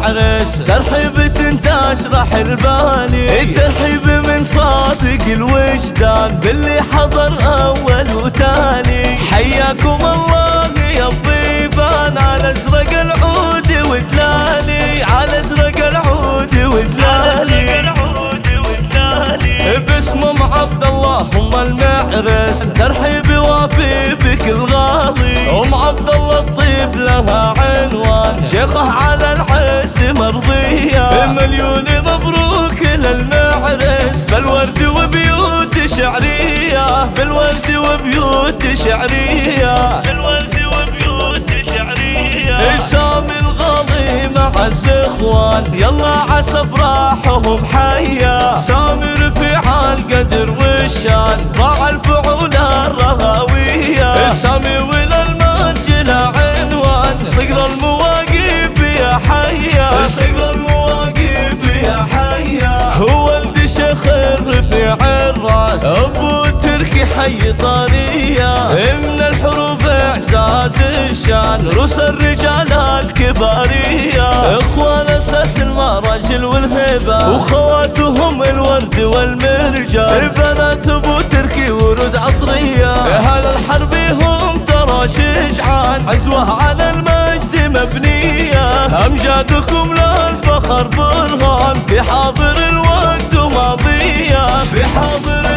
المعرس ترحيبة تشرح البالي، الترحيب من صادق الوجدان باللي حضر أول وتاني. حياكم الله يا الضيفان على ازرق العود ودلالي، على ازرق العود ودلالي، باسم عبد الله ام المعرس ترحيب وافي بك الغالي. ام عبد الله الطيب لها عنوان، شيخه على العز مرضيه، مليون مبروك للمعرس بالورد وبيوت شعريه، بالورد وبيوت شعريه، بالورد وبيوت شعريه. سامي الغالي مع الزخوان يلا عسى افراحهم حيا، سامي رفيع القدر والشان ضاع الفعول الرهاويه، سامي وللمنجل عنوان صقر المواقف يا حيا، صقر المواقف يا حيا. هو ولد شيخ الرفيع الراس ابو تركي حي طريه، من الحروب اعزاز الشان روس الرجال الكباريه، اخوان اساس المراجل والهبه وخواتهم الورد والمرجان، بنات ابو تركي ورود عطريه، اهل الحرب هم ترى شجعان عزوه على المجد مبنيه، امجادكم للفخر برهان في حاضر الوقت وماضيه، في حاضر